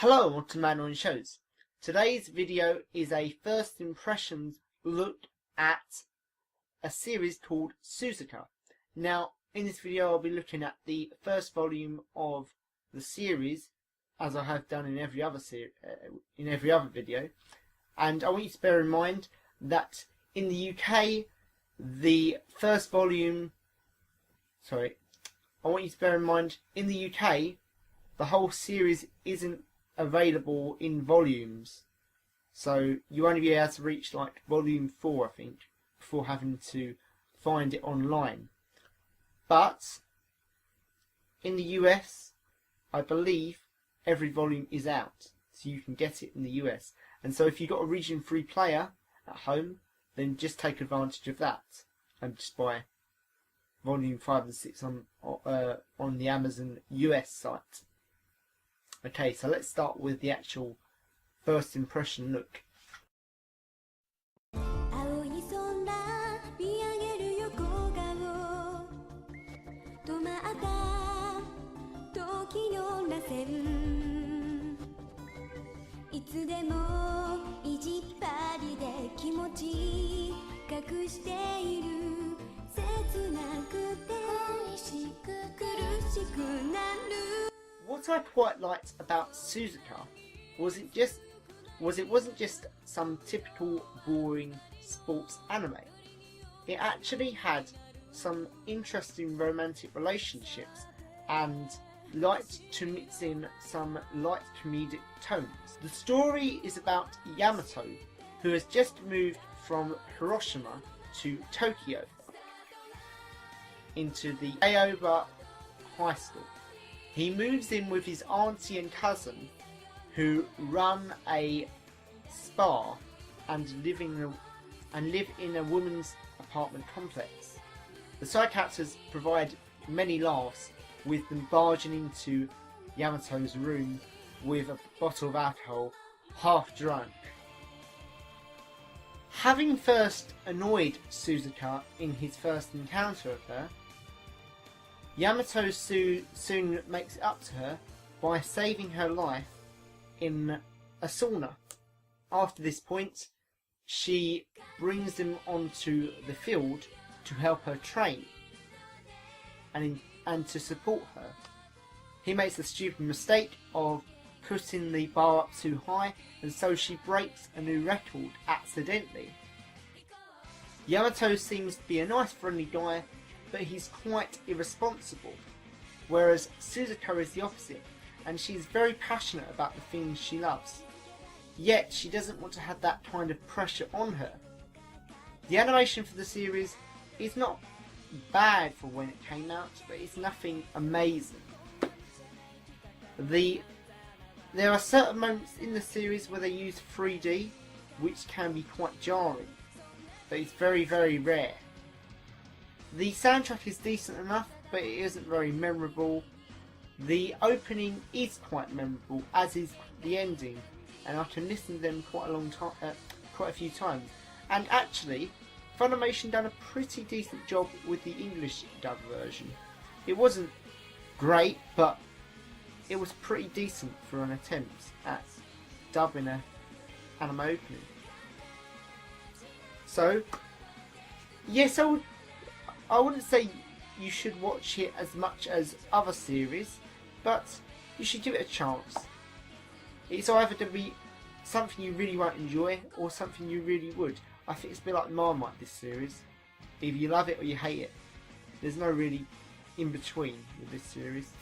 Hello and welcome to Man on Shows. Today's video is a first impressions look at a series called Suzuka. Now, in this video I'll be looking at the first volume of the series, as I have done in every other video. And I want you to bear in mind that in the UK, the first volume... Sorry. I want you to bear in mind, in the UK, the whole series isn't available in volumes, so you only be able to reach like volume 4, I think, before having to find it online. But in the US, I believe every volume is out, so you can get it in the US. And so if you've got a region 3 player at home, then just take advantage of that and just buy volume 5 and 6 on the Amazon US site. Okay, so let's start with the actual first impression look. What I quite liked about Suzuka was it wasn't just some typical boring sports anime. It actually had some interesting romantic relationships and liked to mix in some light comedic tones. The story is about Yamato, who has just moved from Hiroshima to Tokyo into the Aoba High School. He moves in with his auntie and cousin, who run a spa and live in a woman's apartment complex. The side characters provide many laughs, with them barging into Yamato's room with a bottle of alcohol, half drunk. Having first annoyed Suzuka in his first encounter with her, Yamato soon makes it up to her by saving her life in a sauna. After this point, she brings him onto the field to help her train and to support her. He makes the stupid mistake of putting the bar up too high, and so she breaks a new record accidentally. Yamato seems to be a nice friendly guy, but he's quite irresponsible, whereas Suzuka is the opposite, and she's very passionate about the things she loves. Yet she doesn't want to have that kind of pressure on her. The animation for the series is not bad for when it came out, but it's nothing amazing. There are certain moments in the series where they use 3D, which can be quite jarring, but it's very, very rare. The soundtrack is decent enough, but it isn't very memorable. The opening is quite memorable, as is the ending, and I can listen to them quite a few times. And actually, Funimation done a pretty decent job with the English dub version. It wasn't great, but it was pretty decent for an attempt at dubbing an anime opening. So, yes, I wouldn't say you should watch it as much as other series, but you should give it a chance. It's either to be something you really won't enjoy or something you really would. I think it's a bit like Marmite, this series. Either you love it or you hate it. There's no really in between with this series.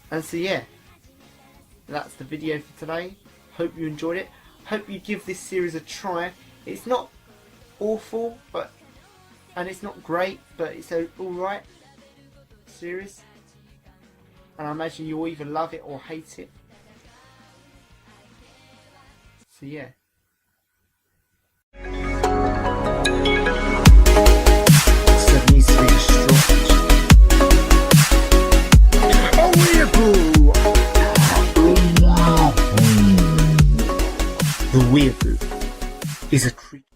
And so yeah, that's the video for today. Hope you enjoyed it. Hope you give this series a try. It's not awful, and it's not great, but it's an alright series. And I imagine you'll either love it or hate it. So yeah. So it needs to be destroyed. The weeaboo is a creature